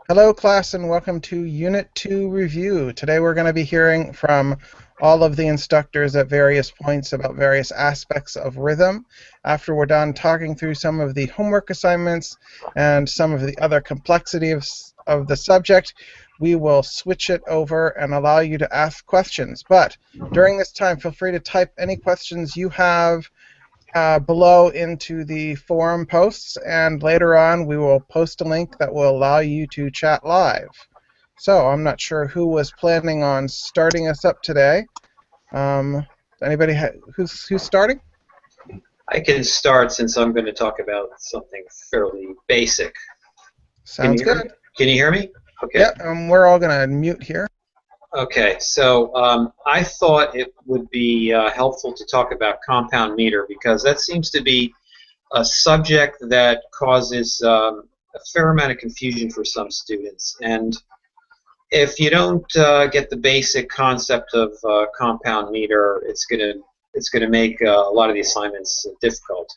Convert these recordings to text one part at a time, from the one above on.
Hello, class, and welcome to Unit 2 review. Today we're going to be hearing from all of the instructors at various points about various aspects of rhythm. After we're done talking through some of the homework assignments and some of the other complexity of the subject, we will switch it over and allow you to ask questions. But during this time, feel free to type any questions you have below into the forum posts, and later on we will post a link that will allow you to chat live. So I'm not sure who was planning on starting us up today. Anybody who's starting? I can start since I'm going to talk about something fairly basic. Can Sounds you hear me? good. Can you hear me? Okay. Yeah, we're all going to mute here. Okay. So I thought it would be helpful to talk about compound meter because that seems to be a subject that causes a fair amount of confusion for some students. And if you don't get the basic concept of compound meter, it's gonna make a lot of the assignments difficult.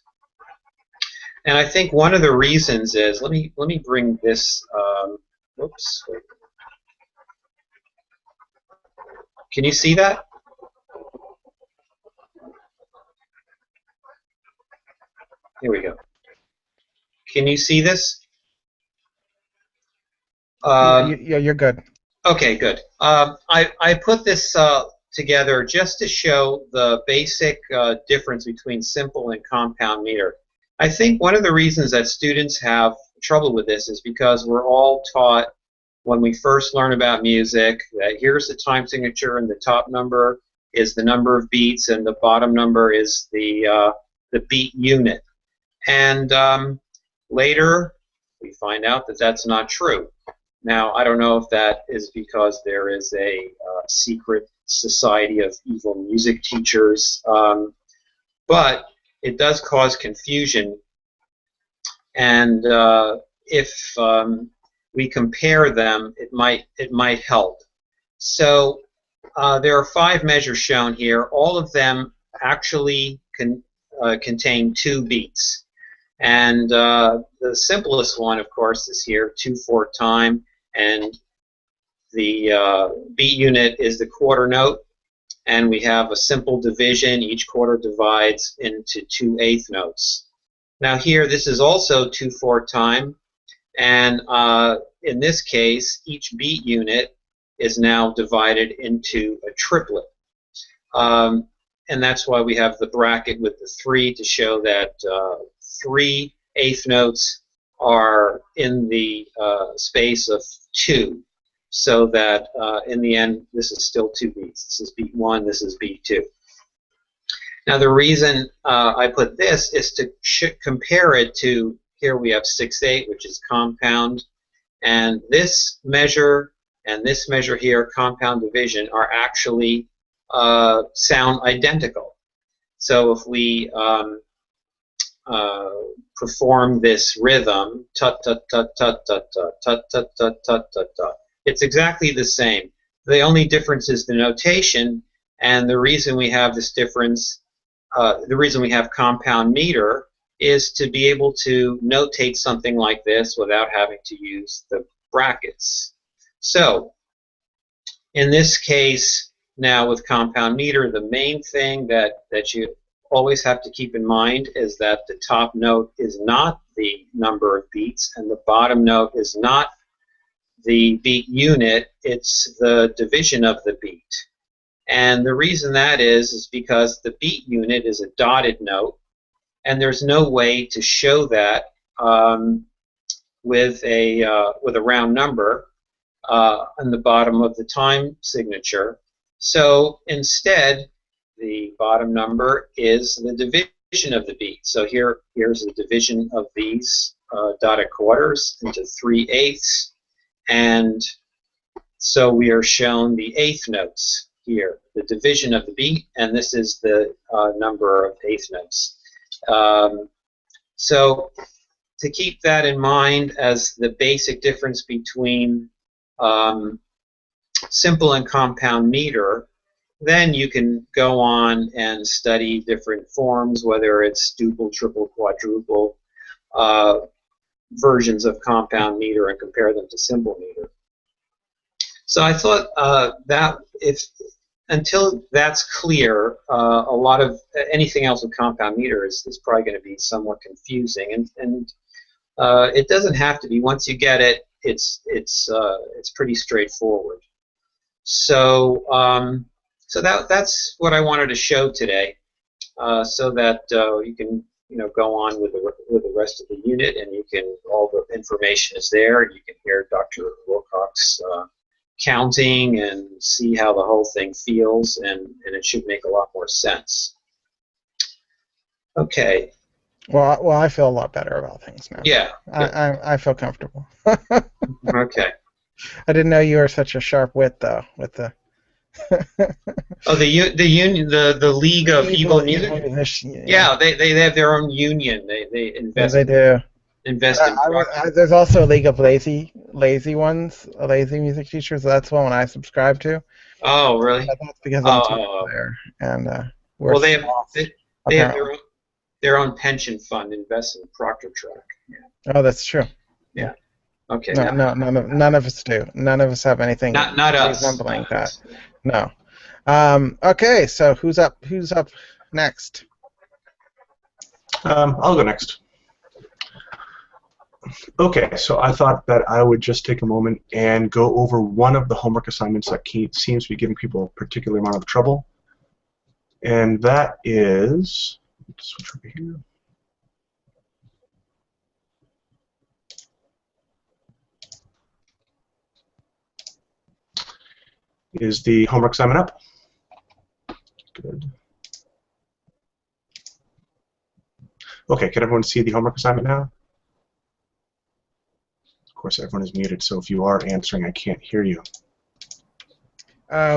And I think one of the reasons is let me bring this. Oops. Can you see that? Here we go. Can you see this? Yeah, you're good. Okay, good. I put this together just to show the basic difference between simple and compound meter. I think one of the reasons that students have trouble with this is because we're all taught when we first learn about music that here's the time signature and the top number is the number of beats and the bottom number is the beat unit. And later we find out that that's not true. Now, I don't know if that is because there is a secret society of evil music teachers, but it does cause confusion. And if we compare them, it might help. So there are 5 measures shown here. All of them actually contain 2 beats. And the simplest one, of course, is here, 2/4 time, and the beat unit is the quarter note, and we have a simple division. Each quarter divides into 2/8 notes. Now here, this is also 2/4 time, and in this case, each beat unit is now divided into a triplet. And that's why we have the bracket with the 3 to show that 3/8 notes are in the space of 2, so that in the end this is still 2 beats. This is beat 1, this is beat 2. Now the reason I put this is to compare it to, here we have 6/8, which is compound, and this measure and this measure here, compound division, are actually sound identical. So if we perform this rhythm, tut tut tut tut tut tut tut tut tut tut tut tut, it's exactly the same. The only difference is the notation, and the reason we have this difference, the reason we have compound meter, is to be able to notate something like this without having to use the brackets. So in this case, now with compound meter, the main thing that you always have to keep in mind is that the top note is not the number of beats and the bottom note is not the beat unit, it's the division of the beat. And the reason that is because the beat unit is a dotted note, and there's no way to show that with a round number on the bottom of the time signature. So instead, the bottom number is the division of the beat. So here's the division of these dotted quarters into 3/8, and so we are shown the 8th notes here, the division of the beat, and this is the number of 8th notes. So to keep that in mind as the basic difference between simple and compound meter, then you can go on and study different forms, whether it's duple, triple, quadruple. versions of compound meter and compare them to simple meter. So I thought that if until that's clear, a lot of anything else with compound meter is probably going to be somewhat confusing, and it doesn't have to be. Once you get it, it's pretty straightforward. So so that's what I wanted to show today, so that you can go on with the rest of the unit, and you can all the information is there, and you can hear Dr. Wilcox counting and see how the whole thing feels, and it should make a lot more sense. Okay. Well, I feel a lot better about things now. Yeah. I feel comfortable. Okay. I didn't know you were such a sharp wit, though, with the. Oh, the union, the League of Evil Music. Yeah, they have their own union. They invest. Yeah, they do. Invest in. There's also a League of lazy ones, lazy music teachers. That's one I subscribe to. Oh, really? But that's because I'm there, and we're well, they have their own pension fund invested in Proctor Track. Yeah. Oh, that's true. Yeah. Okay. No, none of us do. None of us have anything not resembling that. No. Okay, so who's up? Who's up next? I'll go next. Okay, so I thought that I would just take a moment and go over one of the homework assignments that seems to be giving people a particular amount of trouble, and that is, let's switch over here. Is the homework assignment up? Good. Okay, can everyone see the homework assignment now? Of course, everyone is muted, so if you are answering, I can't hear you.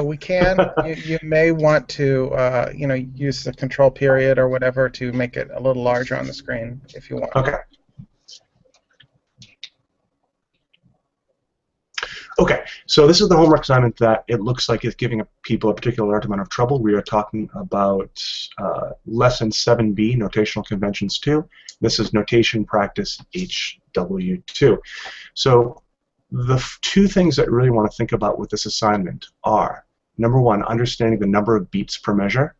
We can. you may want to, use the control period or whatever to make it a little larger on the screen if you want. Okay. Okay, so this is the homework assignment that it looks like is giving people a particular amount of trouble. We are talking about Lesson 7B, Notational Conventions 2. This is Notation Practice HW2. So the two things that you really want to think about with this assignment are, number one, understanding the number of beats per measure.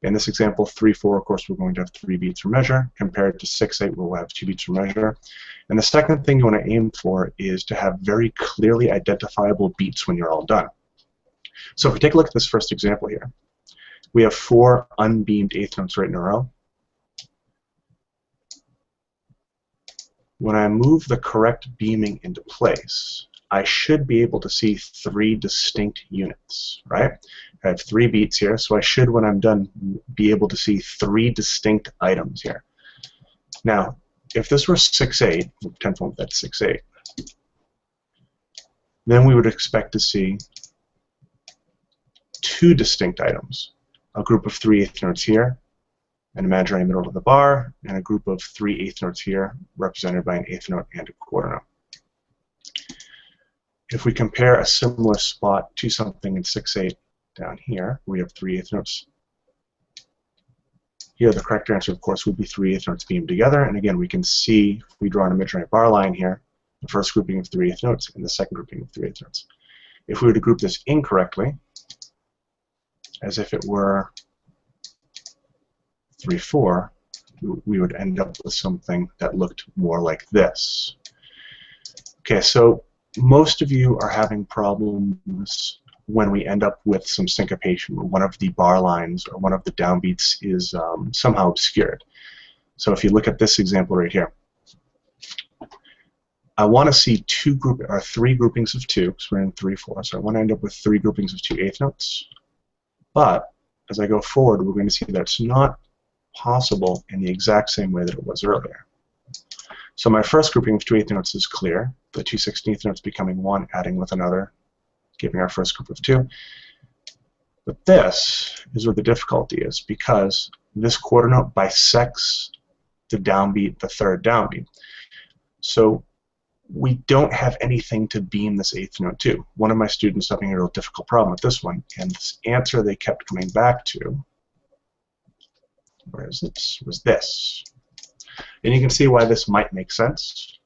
In this example, 3/4, of course, we're going to have 3 beats per measure, compared to 6/8, we'll have 2 beats per measure. And the second thing you want to aim for is to have very clearly identifiable beats when you're all done. So if we take a look at this first example here, we have 4 unbeamed eighth notes right in a row. When I move the correct beaming into place, I should be able to see 3 distinct units, right? I have 3 beats here, so I should, when I'm done, be able to see 3 distinct items here. Now, if this were 6/8, 10th, that's 6/8, then we would expect to see 2 distinct items, a group of 3 eighth notes here, an imaginary middle of the bar, and a group of 3 eighth notes here, represented by an eighth note and a quarter note. If we compare a similar spot to something in 6/8 down here, we have 3 eighth notes. Here, the correct answer, of course, would be 3 eighth notes beamed together. And again, we can see, if we draw an imaginary bar line here, the first grouping of 3 eighth notes and the second grouping of 3 eighth notes. If we were to group this incorrectly, as if it were 3/4, we would end up with something that looked more like this. Okay, so most of you are having problems when we end up with some syncopation, where one of the bar lines or one of the downbeats is somehow obscured. So if you look at this example right here, I want to see 3 groupings of 2, because we're in 3/4, so I want to end up with 3 groupings of 2 eighth notes. But as I go forward, we're going to see that it's not possible in the exact same way that it was earlier. So my first grouping of 2 eighth notes is clear, the 2 16th notes becoming 1, adding with another, giving our first group of 2. But this is where the difficulty is, because this quarter note bisects the downbeat, the third downbeat. So we don't have anything to beam this eighth note to. One of my students having a real difficult problem with this one, and this answer they kept coming back to, where is it, was this. And you can see why this might make sense.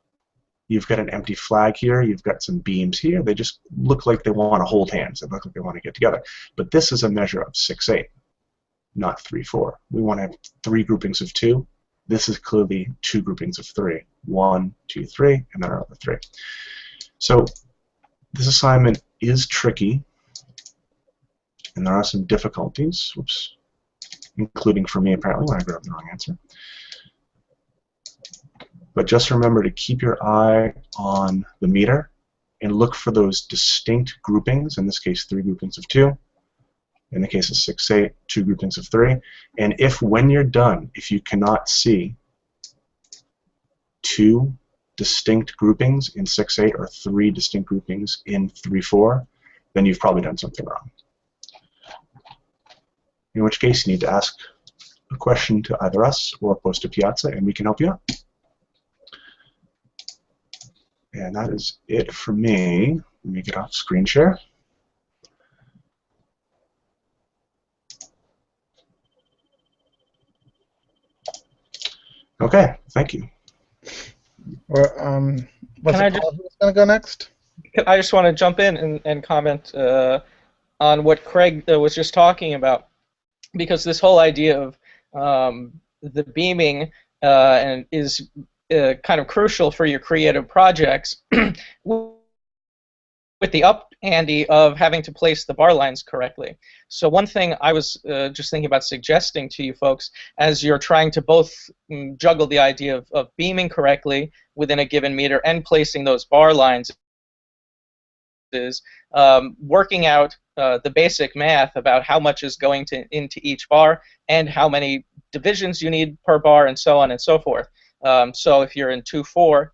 You've got an empty flag here. You've got some beams here. They just look like they want to hold hands. They look like they want to get together. But this is a measure of 6/8, not 3/4. We want to have 3 groupings of 2. This is clearly 2 groupings of 3. 1, 2, 3, and then another 3. So this assignment is tricky, and there are some difficulties. Whoops. Including for me, apparently, when I grabbed the wrong answer. But just remember to keep your eye on the meter and look for those distinct groupings, in this case 3 groupings of 2, in the case of 6/8, 2 groupings of 3. And if when you're done, if you cannot see 2 distinct groupings in 6/8 or 3 distinct groupings in 3/4, then you've probably done something wrong. In which case you need to ask a question to either us or post to Piazza, and we can help you out. And that is it for me. Let me get off screen share. Okay, thank you. Was Can it I Paul who was going to go next? I just want to jump in and comment on what Craig was just talking about, because this whole idea of the beaming and is kind of crucial for your creative projects with the up ante of having to place the bar lines correctly. So one thing I was just thinking about suggesting to you folks, as you're trying to both juggle the idea of beaming correctly within a given meter and placing those bar lines, is working out the basic math about how much is going into each bar and how many divisions you need per bar and so on and so forth. So if you're in 2/4,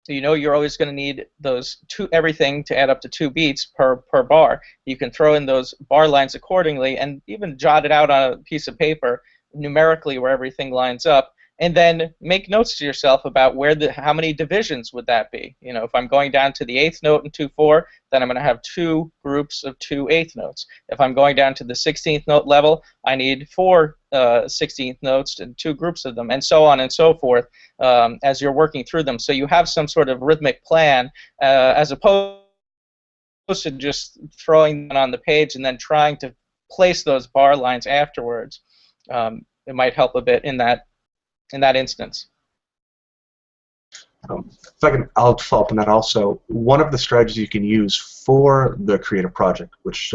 you know you're always going to need those everything to add up to 2 beats per bar. You can throw in those bar lines accordingly and even jot it out on a piece of paper numerically where everything lines up, and then make notes to yourself about how many divisions would that be. You know, if I'm going down to the 8th note in 2/4, then I'm going to have 2 groups of 2 8th notes. If I'm going down to the 16th note level, I need 4 16th notes and 2 groups of them, and so on and so forth as you're working through them. So you have some sort of rhythmic plan as opposed to just throwing them on the page and then trying to place those bar lines afterwards. It might help a bit in that instance. I'll follow up on that also. One of the strategies you can use for the creative project, which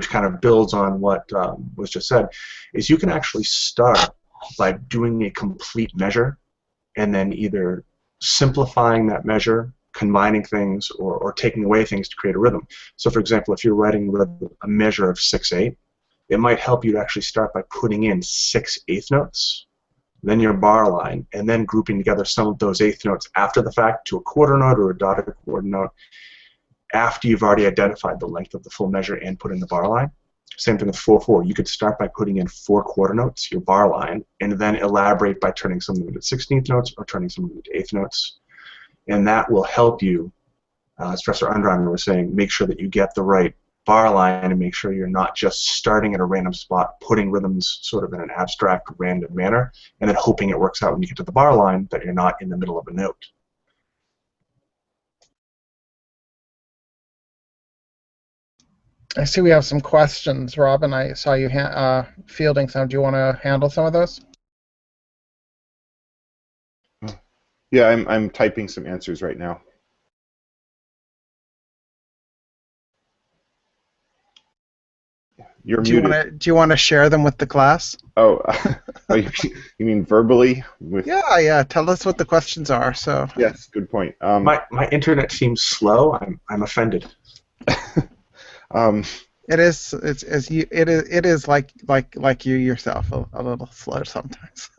kind of builds on what was just said, is you can actually start by doing a complete measure and then either simplifying that measure, combining things, or taking away things to create a rhythm. So for example, if you're writing a measure of 6/8, it might help you to actually start by putting in 6 8th notes, then your bar line, and then grouping together some of those 8th notes after the fact to a quarter note or a dotted quarter note after you've already identified the length of the full measure and put in the bar line. Same thing with 4/4. You could start by putting in 4 quarter notes, your bar line, and then elaborate by turning some of them into 16th notes or turning some of them into 8th notes. And that will help you, as Professor Undriver was saying, make sure that you get the right bar line and make sure you're not just starting at a random spot, putting rhythms sort of in an abstract, random manner, and then hoping it works out when you get to the bar line that you're not in the middle of a note. I see we have some questions, Robin. I saw you fielding some. Do you want to handle some of those? Yeah, I'm typing some answers right now. You're muted. Do you want to share them with the class? Oh, you mean verbally? Yeah. Tell us what the questions are. So. Yes, good point. My internet seems slow. I'm offended. It is like you yourself, a little slow sometimes.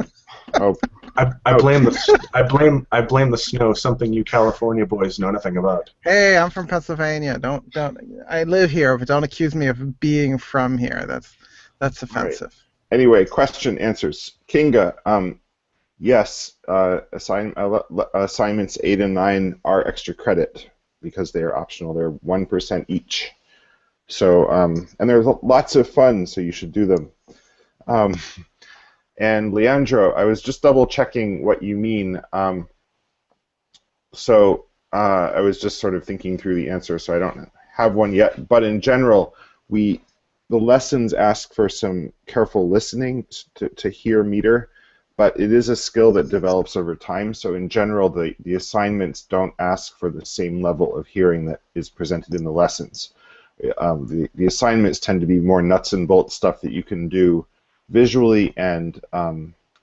Oh. I blame the snow, something you California boys know nothing about. Hey, I'm from Pennsylvania. Don't I live here, but don't accuse me of being from here. That's offensive. Right. Anyway, question answers. Kinga, yes, assignments 8 and 9 are extra credit because they are optional. They're 1% each. So and there's lots of fun, so you should do them. And Leandro, I was just double checking what you mean. So I was just sort of thinking through the answer, so I don't have one yet. But in general, the lessons ask for some careful listening to hear meter, but it is a skill that develops over time. So in general, the assignments don't ask for the same level of hearing that is presented in the lessons. The assignments tend to be more nuts and bolts stuff that you can do visually, and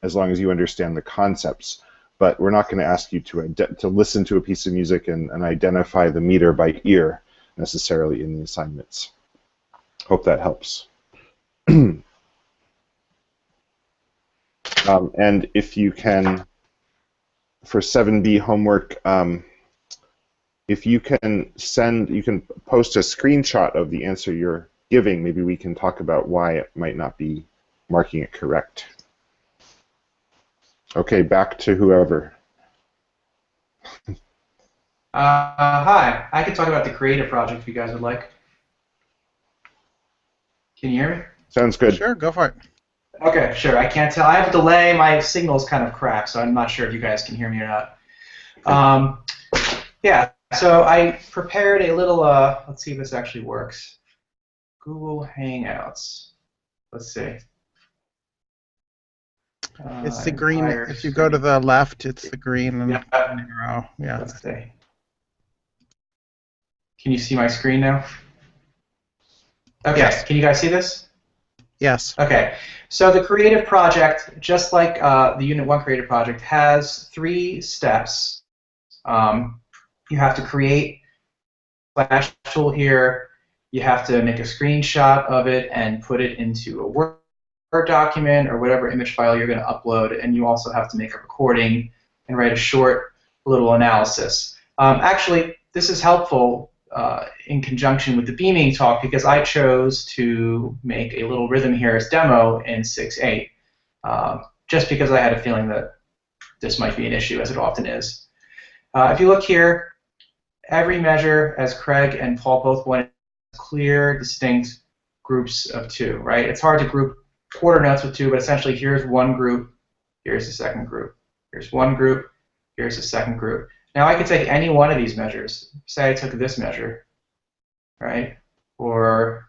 as long as you understand the concepts. But we're not going to ask you to listen to a piece of music and identify the meter by ear necessarily in the assignments. Hope that helps. And if you can, for 7B homework, if you can post a screenshot of the answer you're giving, maybe we can talk about why it might not be marking it correct. Okay, back to whoever. Hi, I could talk about the creative project if you guys would like. Can you hear me? Sounds good. Sure, go for it. Okay, sure. I can't tell. I have a delay. My signal's kind of cracked, so I'm not sure if you guys can hear me or not. Yeah, so I prepared a little, let's see if this actually works. Google Hangouts. Let's see. It's the green. If you go to the left, it's the green and arrow. Yeah. Let's see. Can you see my screen now? Okay. Yes. Can you guys see this? Yes. Okay. So the creative project, just like the Unit 1 creative project, has 3 steps. You have to create a Flash tool here. You have to make a screenshot of it and put it into a Word document or whatever image file you're going to upload, and you also have to make a recording and write a short little analysis. Actually, this is helpful in conjunction with the beaming talk because I chose to make a little rhythm here as demo in 6.8 just because I had a feeling that this might be an issue, as it often is. If you look here, every measure, as Craig and Paul both wanted, clear, distinct groups of 2, right? It's hard to group quarter notes with 2, but essentially here's one group, here's the second group. Here's one group, here's the second group. Now I could take any one of these measures. Say I took this measure, right? Or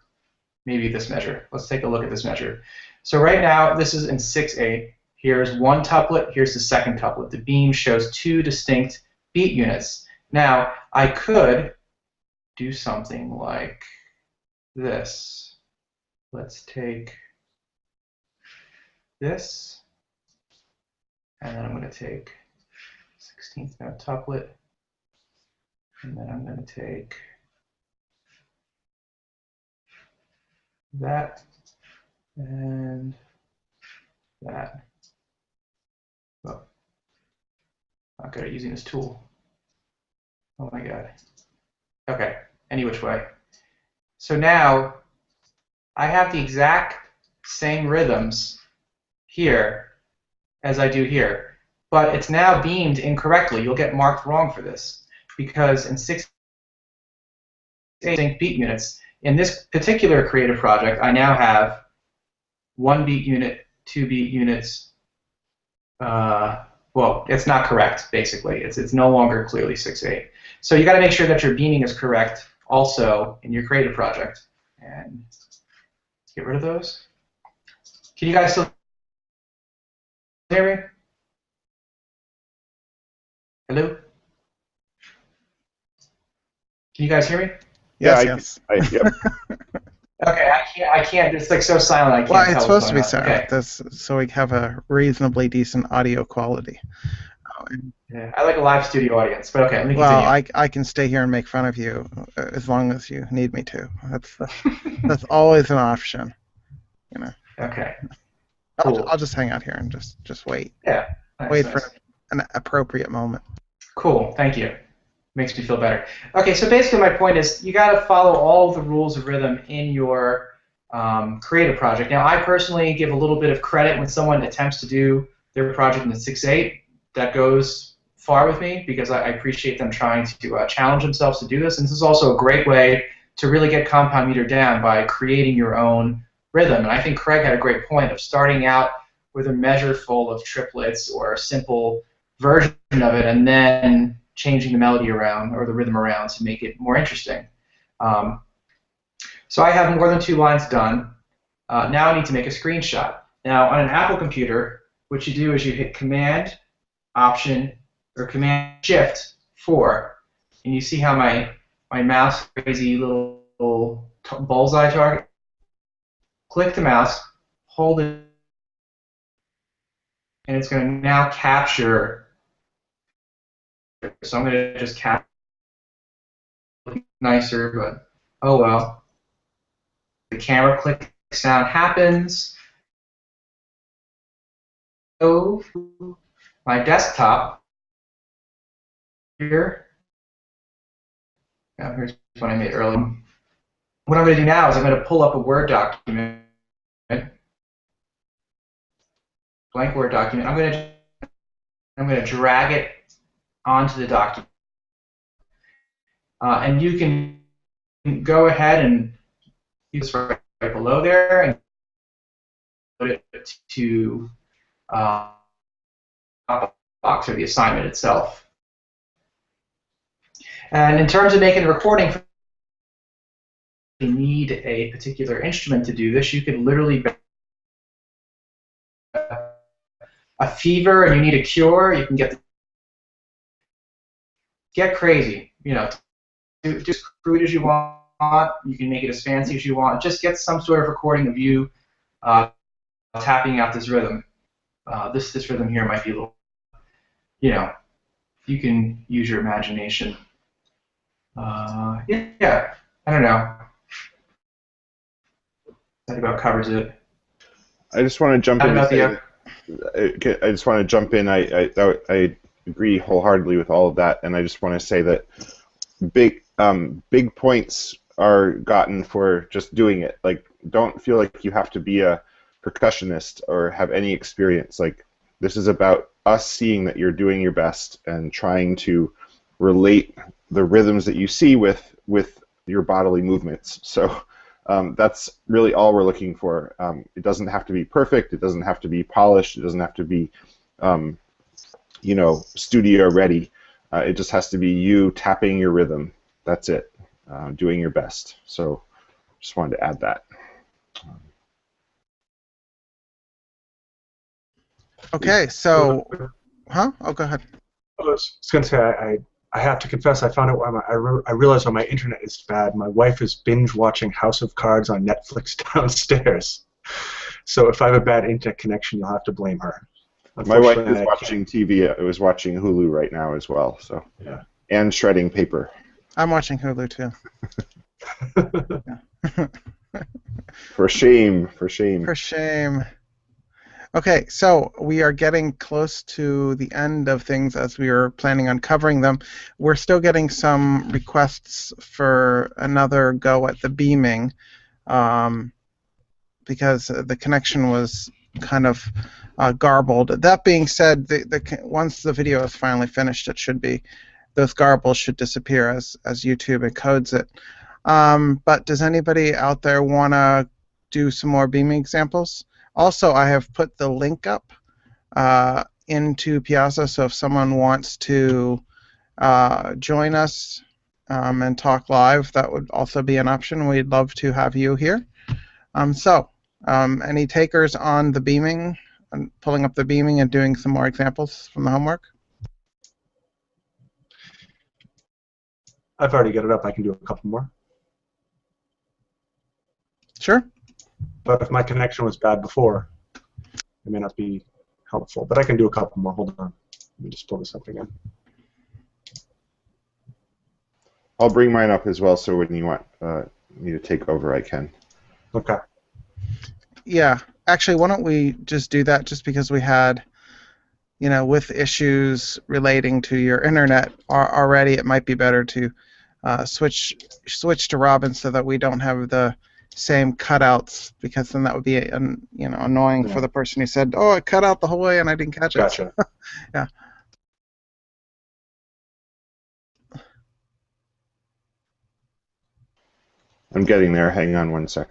maybe this measure. Let's take a look at this measure. So right now, this is in 6.8. Here's one tuplet, here's the second tuplet. The beam shows 2 distinct beat units. Now, I could do something like this. Let's take this, and then I'm going to take 16th note tuplet, and then I'm going to take that and that. Oh, not good at using this tool. Oh my god. Okay, any which way. So now I have the exact same rhythms here as I do here, but it's now beamed incorrectly. You'll get marked wrong for this because in 6 distinct beat units, in this particular creative project, I now have 1 beat unit, 2 beat units. Well, it's not correct, basically. It's no longer clearly 6.8. So you got to make sure that your beaming is correct also in your creative project. And let's get rid of those. Can you guys still hear me? Hello? Can you guys hear me? Yes, yes. Yep. Okay, I can't. It's like so silent. I can't. Well, tell it's what's supposed to be going on. silent, so we have a reasonably decent audio quality. Yeah, I like a live studio audience, but okay, let me continue. Well, I can stay here and make fun of you as long as you need me to. That's always an option, you know. Okay. Cool. I'll just hang out here and just wait. Yeah. Nice, Wait nice. for an appropriate moment. Cool. Thank you. Makes me feel better. Okay, so basically my point is you got to follow all the rules of rhythm in your creative project. Now, I personally give a little bit of credit when someone attempts to do their project in 6.8. That goes far with me because I appreciate them trying to challenge themselves to do this. And this is also a great way to really get compound meter down by creating your own rhythm. And I think Craig had a great point of starting out with a measure full of triplets or a simple version of it and then changing the melody around or the rhythm around to make it more interesting. So I have more than 2 lines done. Now I need to make a screenshot. Now on an Apple computer, what you do is you hit Command, Option, or Command Shift 4, and you see how my mouse crazy little bullseye target. Click the mouse, hold it, and it's going to now capture. So I'm going to just capture nicer, but oh well. The camera click sound happens. So my desktop here. Now here's what I made earlier. What I'm going to do now is I'm going to pull up a Word document, blank Word document. I'm going to drag it onto the document, and you can go ahead and use right below there and put it to box or the assignment itself. And in terms of making the recording, you need a particular instrument to do this. You could literally a fever and you need a cure. You can get crazy. You know, do as crude as you want. You can make it as fancy as you want. Just get some sort of recording of you tapping out this rhythm. This rhythm here might be a little, you know, you can use your imagination. Yeah, I don't know. That about covers it. I just want to jump in. I just want to jump in. I agree wholeheartedly with all of that, and I just want to say that big points are gotten for just doing it. Like, don't feel like you have to be a percussionist or have any experience. Like, this is about us seeing that you're doing your best and trying to relate the rhythms that you see with your bodily movements. So that's really all we're looking for. It doesn't have to be perfect. It doesn't have to be polished. It doesn't have to be, you know, studio ready. It just has to be you tapping your rhythm. That's it. Doing your best. So just wanted to add that. Okay, so, huh? Oh, go ahead. I was going to say, I have to confess, I found out why I realized why my internet is bad. My wife is binge watching House of Cards on Netflix downstairs. So if I have a bad internet connection, you'll have to blame her. My wife is watching TV. I was watching Hulu right now as well. So yeah, and shredding paper. I'm watching Hulu too. For shame, for shame. For shame. Okay, so we are getting close to the end of things as we were planning on covering them. We're still getting some requests for another go at the beaming because the connection was kind of garbled. That being said, once the video is finally finished, it should be, those garbles should disappear as YouTube encodes it. But does anybody out there want to do some more beaming examples? Also, I have put the link up into Piazza, so if someone wants to join us and talk live, that would also be an option. We'd love to have you here. Any takers on the beaming, and pulling up the beaming and doing some more examples from the homework? I've already got it up. I can do a couple more. Sure. But if my connection was bad before, it may not be helpful. But I can do a couple more. Hold on. Let me just pull this up again. I'll bring mine up as well, so when you want me to take over, I can. Okay. Yeah. Actually, why don't we just do that just because we had, you know, with issues relating to your internet already, it might be better to switch to Robin so that we don't have the same cutouts, because then that would be annoying for the person who said, "Oh, it cut out the whole way and I didn't catch it." Gotcha. Yeah. I'm getting there. Hang on one sec.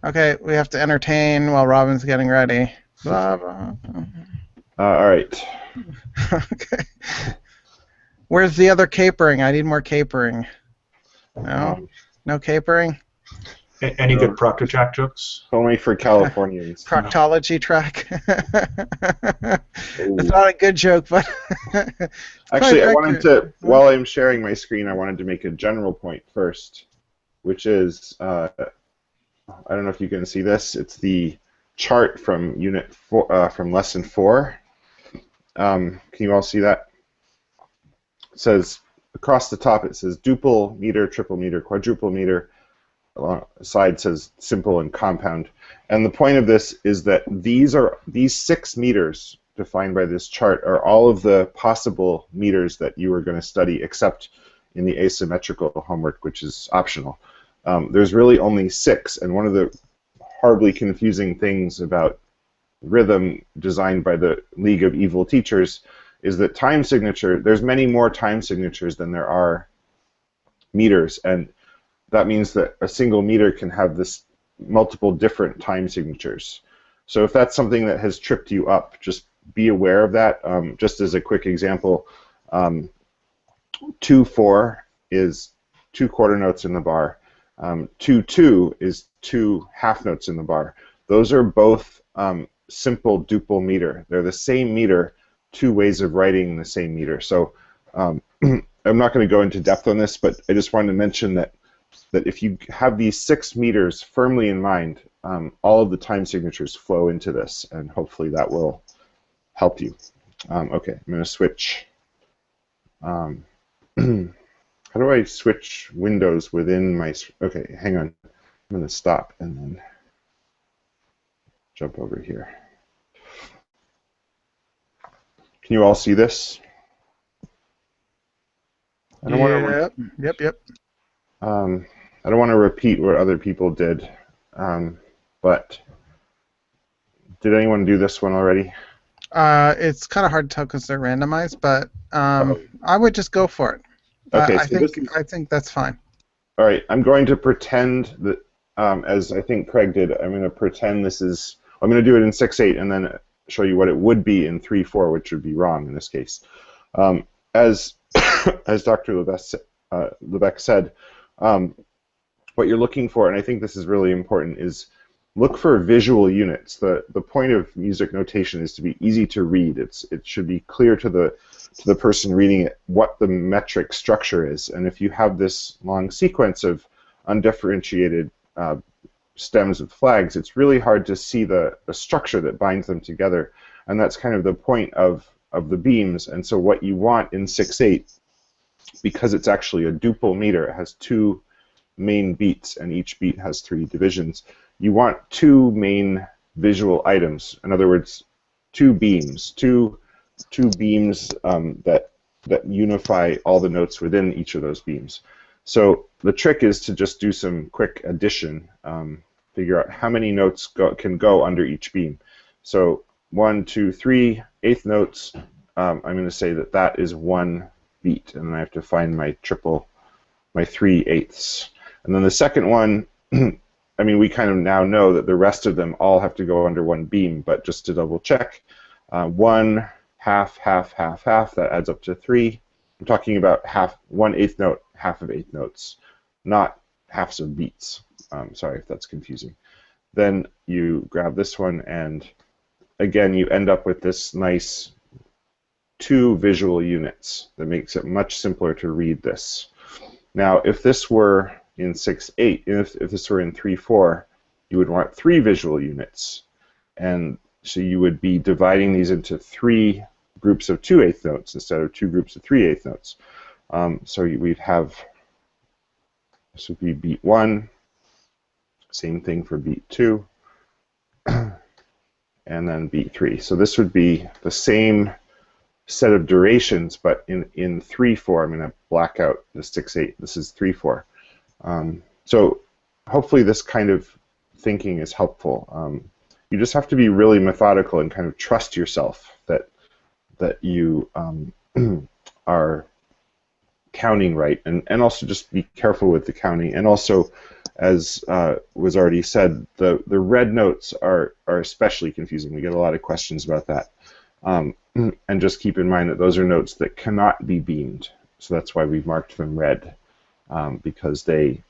Okay, we have to entertain while Robin's getting ready. Blah, blah. All right. Okay. Where's the other capering? I need more capering. No? Um, No capering? Any good Proctor Jack jokes? Only for Californians. Proctology track. Ooh. It's not a good joke, but Actually, I quite wanted to, while I'm sharing my screen, I wanted to make a general point first, which is, I don't know if you can see this. It's the chart from Unit 4, from Lesson 4. Can you all see that? It says across the top. It says duple meter, triple meter, quadruple meter. Along the side says simple and compound. And the point of this is that these 6 meters defined by this chart are all of the possible meters that you are going to study, except in the asymmetrical homework, which is optional. There's really only 6, and one of the horribly confusing things about rhythm designed by the League of Evil Teachers is that time signature, there's many more time signatures than there are meters, and that means that a single meter can have this multiple different time signatures. So if that's something that has tripped you up, just be aware of that. Just as a quick example, 2/4 is 2 quarter notes in the bar. 2/2 is 2 half notes in the bar. Those are both simple duple meter. They're the same meter, 2 ways of writing the same meter. So I'm not going to go into depth on this, but I just wanted to mention that if you have these 6 meters firmly in mind, all of the time signatures flow into this, and hopefully that will help you. Okay, I'm going to switch. How do I switch windows within my... Okay, hang on. I'm going to stop and then jump over here. Can you all see this? I don't want to... Yep. I don't want to repeat what other people did, but did anyone do this one already? It's kind of hard to tell because they're randomized, but I would just go for it. Okay, I think that's fine. All right, I'm going to pretend that, as I think Craig did, I'm going to pretend this is... I'm going to do it in 6/8 and then show you what it would be in 3/4, which would be wrong in this case. As Dr. Lebec said, what you're looking for, and I think this is really important, is look for visual units. The point of music notation is to be easy to read. It should be clear to the person reading it what the metric structure is. And if you have this long sequence of undifferentiated stems with flags, it's really hard to see the structure that binds them together. And that's kind of the point of the beams. And so what you want in 6/8, because it's actually a duple meter, it has 2 main beats, and each beat has 3 divisions. You want 2 main visual items. In other words, 2 beams, two beams that unify all the notes within each of those beams. So the trick is to just do some quick addition, figure out how many notes can go under each beam. So 1, 2, 3 eighth notes. I'm going to say that is 1 beat, and then I have to find my 3/8. And then the second one, I mean, we kind of now know that the rest of them all have to go under 1 beam, but just to double check, 1 half, half, half, half, that adds up to 3. I'm talking about 1/8 note, half of 8 notes, not halves of beats. Sorry if that's confusing. Then you grab this one, and again, you end up with this nice 2 visual units that makes it much simpler to read this. Now, if this were in 6/8, if this were in 3/4, you would want 3 visual units. And so you would be dividing these into 3 groups of 2/8 notes instead of 2 groups of 3/8 notes. So we'd have, this would be beat 1, same thing for beat 2, and then beat 3. So this would be the same set of durations, but in 3/4, I'm going to black out the 6/8. This is 3/4. So hopefully this kind of thinking is helpful. You just have to be really methodical and kind of trust yourself that you are counting right, and also just be careful with the counting. And also, as was already said, the red notes are especially confusing. We get a lot of questions about that. And just keep in mind that those are notes that cannot be beamed. So that's why we've marked them red, because they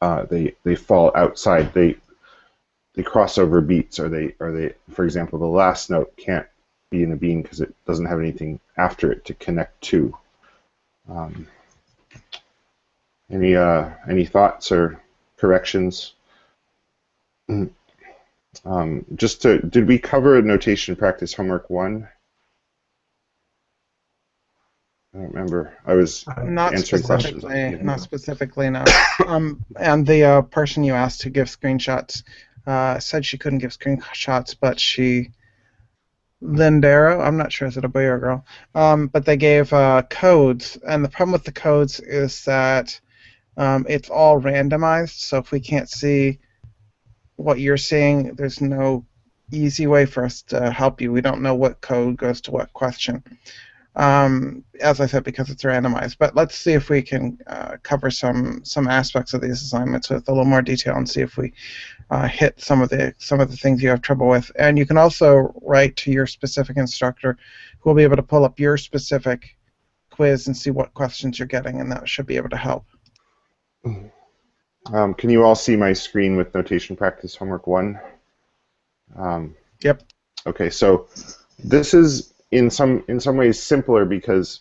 they fall outside. They cross over beats, or they, for example, the last note can't be in a bean because it doesn't have anything after it to connect to. Any thoughts or corrections? Did we cover notation practice homework 1? I don't remember. I was Not answering questions. specifically, not specifically, no. And the person you asked to give screenshots said she couldn't give screenshots, but Lindero, I'm not sure, is it a boy or a girl? But they gave codes, and the problem with the codes is that it's all randomized, so if we can't see what you're seeing, there's no easy way for us to help you. We don't know what code goes to what question. As I said, because it's randomized. But let's see if we can cover some aspects of these assignments with a little more detail and see if we hit some of the things you have trouble with. And you can also write to your specific instructor, who will be able to pull up your specific quiz and see what questions you're getting, and that should be able to help. Can you all see my screen with notation practice homework 1? Yep. Okay, so this is in some ways simpler because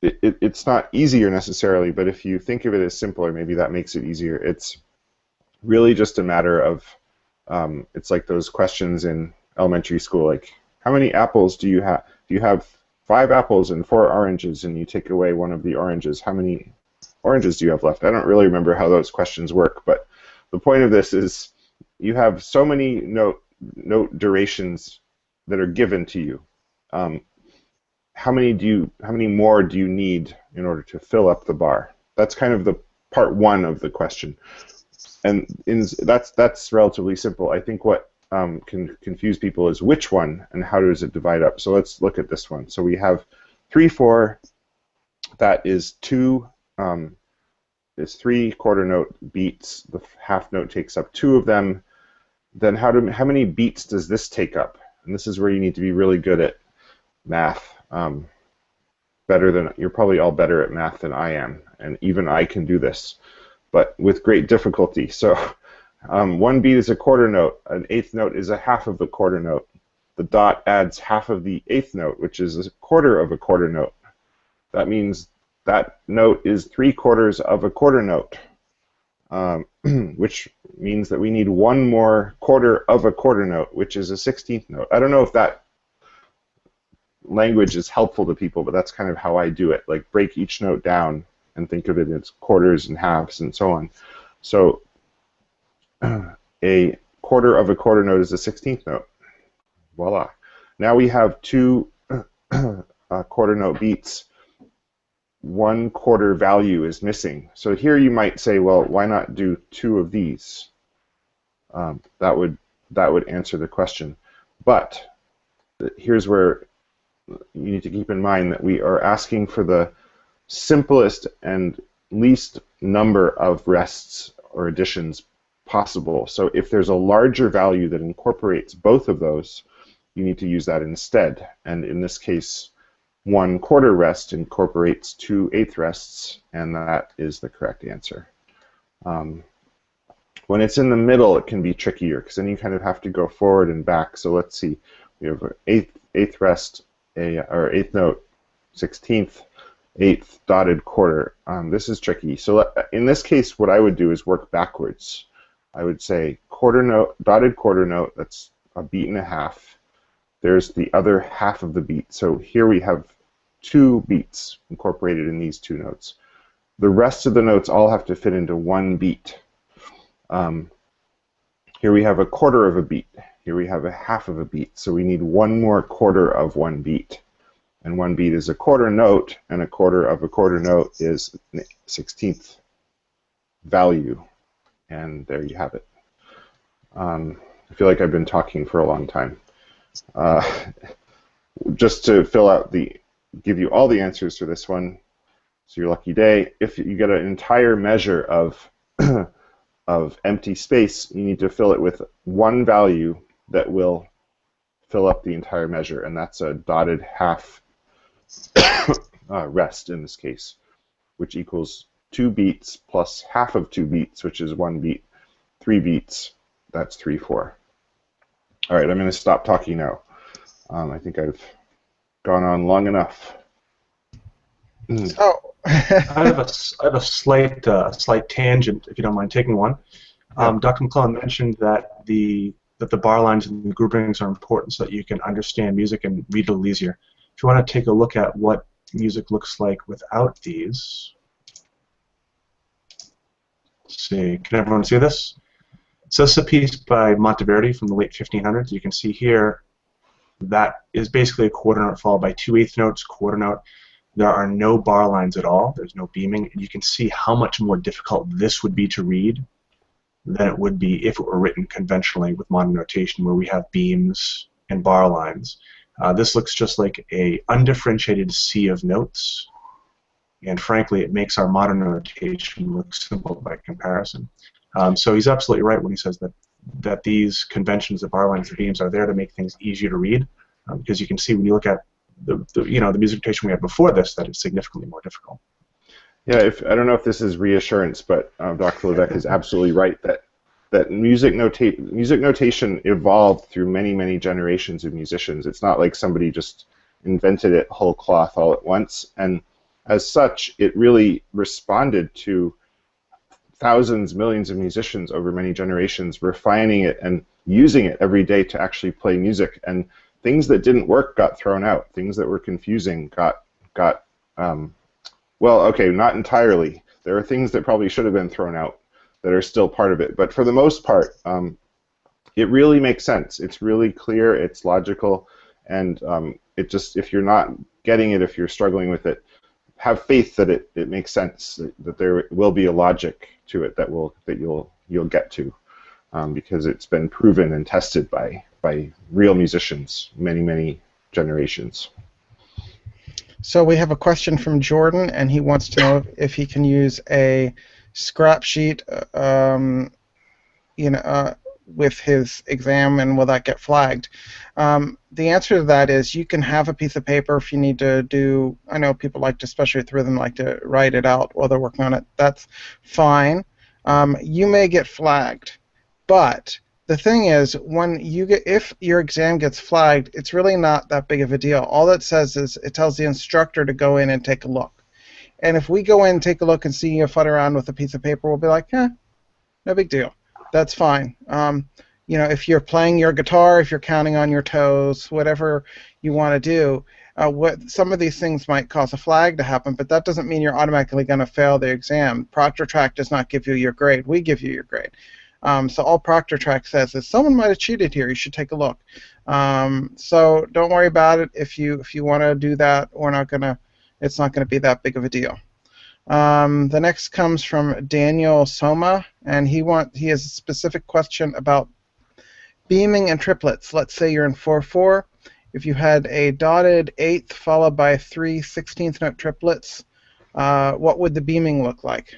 it's not easier necessarily, but if you think of it as simpler, maybe that makes it easier. It's really just a matter of, it's like those questions in elementary school, like, how many apples do you have? Do you have 5 apples and 4 oranges, and you take away one of the oranges? How many oranges do you have left? I don't really remember how those questions work, but the point of this is you have so many note durations that are given to you. How many more do you need in order to fill up the bar? That's kind of the part 1 of the question, and that's relatively simple. I think what can confuse people is which one and how does it divide up. So let's look at this one. So we have 3, 4. That is 2. Is 3 quarter note beats. The half note takes up 2 of them. Then how many beats does this take up? And this is where you need to be really good at math. You're probably all better at math than I am, and even I can do this, but with great difficulty. So 1 beat is a quarter note. An eighth note is a half of the quarter note. The dot adds half of the eighth note, which is a quarter of a quarter note. That means that note is 3/4 of a quarter note, which means that we need 1 more quarter of a quarter note, which is a 16th note. I don't know if that language is helpful to people, but that's kind of how I do it. Like, break each note down and think of it as quarters and halves and so on. So a quarter of a quarter note is a 16th note. Voila. Now we have 2 quarter note beats. 1/4 value is missing. So here you might say, well, why not do 2 of these? That would answer the question. But here's where you need to keep in mind that we are asking for the simplest and least number of rests or additions possible. So if there's a larger value that incorporates both of those, you need to use that instead. And in this case, 1/4 rest incorporates 2 eighth rests, and that is the correct answer. When it's in the middle, it can be trickier, because then you kind of have to go forward and back. So let's see. We have an eighth rest, or eighth note, 16th, eighth dotted quarter. This is tricky. So in this case, what I would do is work backwards. I would say quarter note, dotted quarter note, that's a beat and a half. There's the other half of the beat. So here we have 2 beats incorporated in these 2 notes. The rest of the notes all have to fit into 1 beat. Here we have a quarter of a beat. Here we have a half of a beat. So we need 1 more quarter of 1 beat. And 1 beat is a quarter note, and a quarter of a quarter note is 16th value. And there you have it. I feel like I've been talking for a long time. Just to give you all the answers for this one, it's your lucky day. If you get an entire measure of empty space, you need to fill it with 1 value that will fill up the entire measure, and that's a dotted half rest in this case, which equals 2 beats plus half of 2 beats, which is 1 beat. 3 beats, that's 3/4. All right, I'm going to stop talking now. I think I've gone on long enough. Oh. I have a slight tangent, if you don't mind taking one. Dr. McClellan mentioned that the bar lines and the groupings are important so that you can understand music and read a little easier. If you want to take a look at what music looks like without these, let's see, can everyone see this? So this is a piece by Monteverdi from the late 1500s. You can see here that is basically a quarter note followed by 2/8 notes, quarter note. There are no bar lines at all. There's no beaming. And you can see how much more difficult this would be to read than it would be if it were written conventionally with modern notation where we have beams and bar lines. This looks just like a undifferentiated sea of notes. And frankly, it makes our modern notation look simple by comparison. So he's absolutely right when he says that these conventions, the bar lines, the beams, are there to make things easier to read, because you can see when you look at the music notation we had before this, that it's significantly more difficult. Yeah, I don't know if this is reassurance, but Dr. Levesque is absolutely right that music notation evolved through many, many generations of musicians. It's not like somebody just invented it whole cloth all at once, and as such, it really responded to thousands, millions of musicians over many generations, refining it and using it every day to actually play music. And things that didn't work got thrown out. Things that were confusing got well, okay, not entirely. There are things that probably should have been thrown out that are still part of it. But for the most part, it really makes sense. It's really clear. It's logical. And it just, if you're not getting it, if you're struggling with it, have faith that it makes sense, that there will be a logic to it that you'll get to, because it's been proven and tested by real musicians, many generations. So we have a question from Jordan, and he wants to know if he can use a scrap sheet, with his exam, and will that get flagged? The answer to that is you can have a piece of paper if you need to do. I know people like to, especially with rhythm, like to write it out while they're working on it. That's fine. You may get flagged, but the thing is, if your exam gets flagged, it's really not that big of a deal. All it says is it tells the instructor to go in and take a look. And if we go in and take a look and see you fud around with a piece of paper, we'll be like, no big deal. That's fine. If you're playing your guitar, if you're counting on your toes, whatever you want to do, some of these things might cause a flag to happen, but that doesn't mean you're automatically going to fail the exam. ProctorTrack does not give you your grade. We give you your grade. So all ProctorTrack says is someone might have cheated here. You should take a look. So don't worry about it. If you want to do that, it's not gonna be that big of a deal. The next comes from Daniel Soma, and he has a specific question about beaming and triplets. Let's say you're in 4/4. If you had a dotted eighth followed by 3 16th note triplets, what would the beaming look like?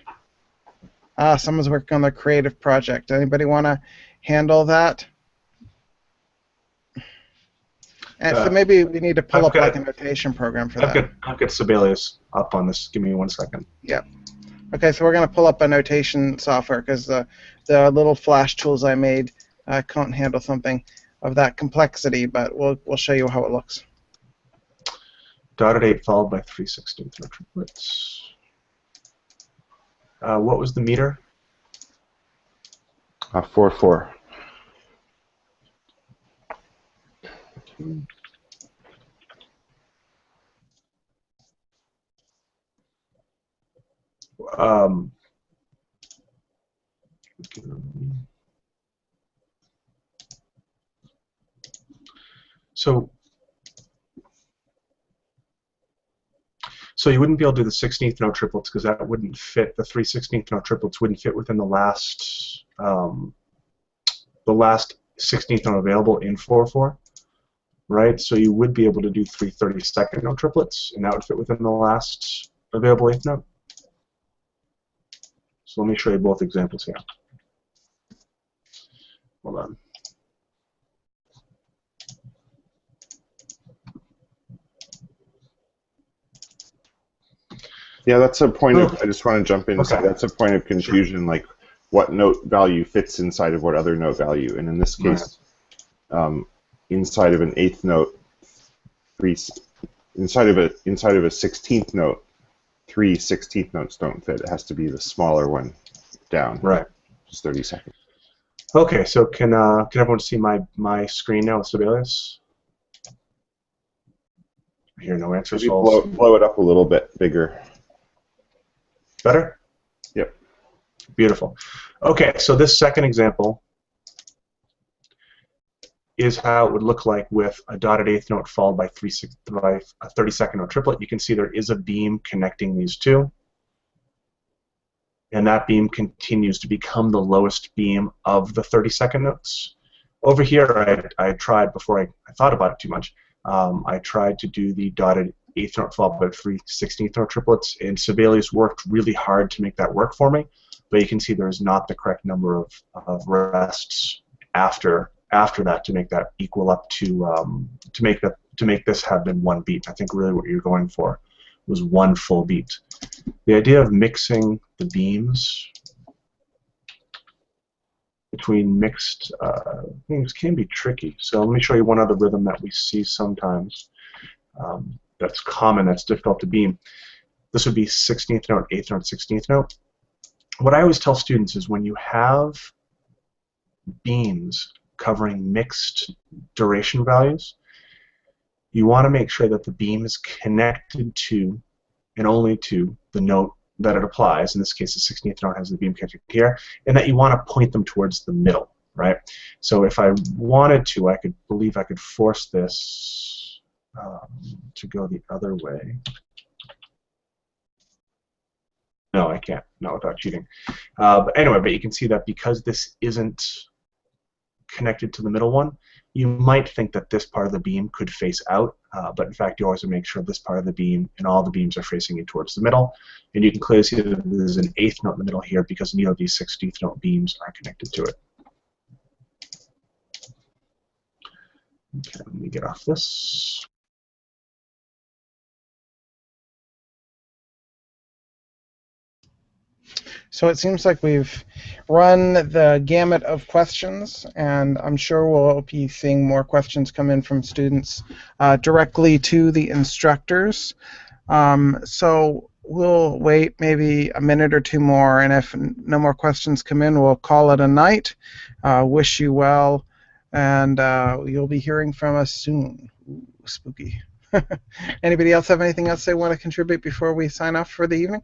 Someone's working on their creative project. Anybody want to handle that? And so maybe we need to pull up like a notation program for that. I've got Sibelius up on this. Give me 1 second. Yep. Okay, so we're going to pull up a notation software because the little flash tools I made can't handle something of that complexity, but we'll show you how it looks. Dotted 8 followed by 3 16th note triplets. What was the meter? 4/4. So you wouldn't be able to do the 16th note triplets because that wouldn't fit. The 3 16th note triplets wouldn't fit within the last 16th note available in 4/4, right? So you would be able to do 3 32nd note triplets, and that would fit within the last available 8th note. So let me show you both examples here. Hold on. Yeah, that's a point of. I just want to jump in and say Okay. that's a point of confusion, like what note value fits inside of what other note value, and in this case, inside of an eighth note, inside of a 16th note, 3 16th notes don't fit. It has to be the smaller one down. Right. Just 30 seconds. Okay, so can everyone see my screen now with Sibelius? I hear no answers. Maybe blow it up a little bit bigger. Better? Yep. Beautiful. Okay, so this second example is how it would look like with a dotted eighth note followed by a 32nd note triplet. You can see there is a beam connecting these two, and that beam continues to become the lowest beam of the 32nd notes. Over here, I tried, before I thought about it too much, I tried to do the dotted eighth note followed by 3 16th note triplets, and Sibelius worked really hard to make that work for me, but you can see there is not the correct number of rests after that to make that equal up to make this have been one beat. I think really what you're going for was one full beat. The idea of mixing the beams between mixed things can be tricky. So let me show you one other rhythm that we see sometimes that's common, that's difficult to beam. This would be 16th note, 8th note, 16th note. What I always tell students is when you have beams covering mixed duration values, you want to make sure that the beam is connected to and only to the note that it applies. In this case, the 16th note has the beam connected here, and that you want to point them towards the middle, right? So if I wanted to, I could force this to go the other way. No, I can't. Not without cheating. But anyway, but you can see that because this isn't connected to the middle one, you might think that this part of the beam could face out, but in fact you always want to make sure this part of the beam and all the beams are facing in towards the middle. And you can clearly see that there's an 8th note in the middle here because neither of these 16th note beams are connected to it. Okay, let me get off this. So it seems like we've run the gamut of questions, and I'm sure we'll be seeing more questions come in from students directly to the instructors. So we'll wait maybe a minute or two more, and if no more questions come in, we'll call it a night. Wish you well, and you'll be hearing from us soon. Ooh, spooky. Anybody else have anything else they want to contribute before we sign off for the evening?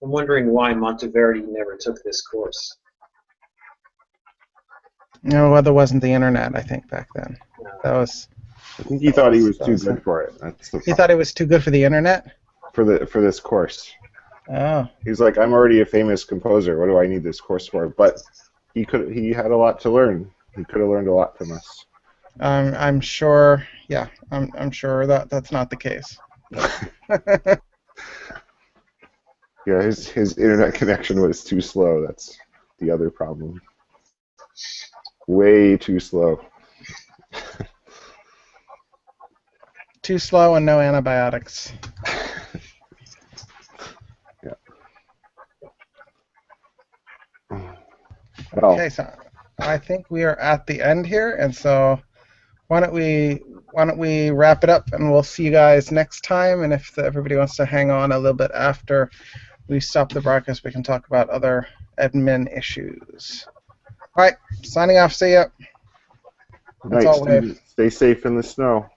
I'm wondering why Monteverdi never took this course. No, well, there wasn't the internet, I think, back then. That was. I think he thought he was too good for it. That's the He thought it was too good for the internet? for this course. Oh. He's like, I'm already a famous composer. What do I need this course for? But he had a lot to learn. He could have learned a lot from us. I'm sure. Yeah, I'm sure that's not the case. Yeah, his internet connection was too slow. That's the other problem. Way too slow. Too slow and no antibiotics. Yeah. Well, Okay, so I think we are at the end here, and so why don't we wrap it up, and we'll see you guys next time. And if everybody wants to hang on a little bit after we stop the broadcast, we can talk about other admin issues. All right, signing off. See ya. That's all we have. stay safe in the snow.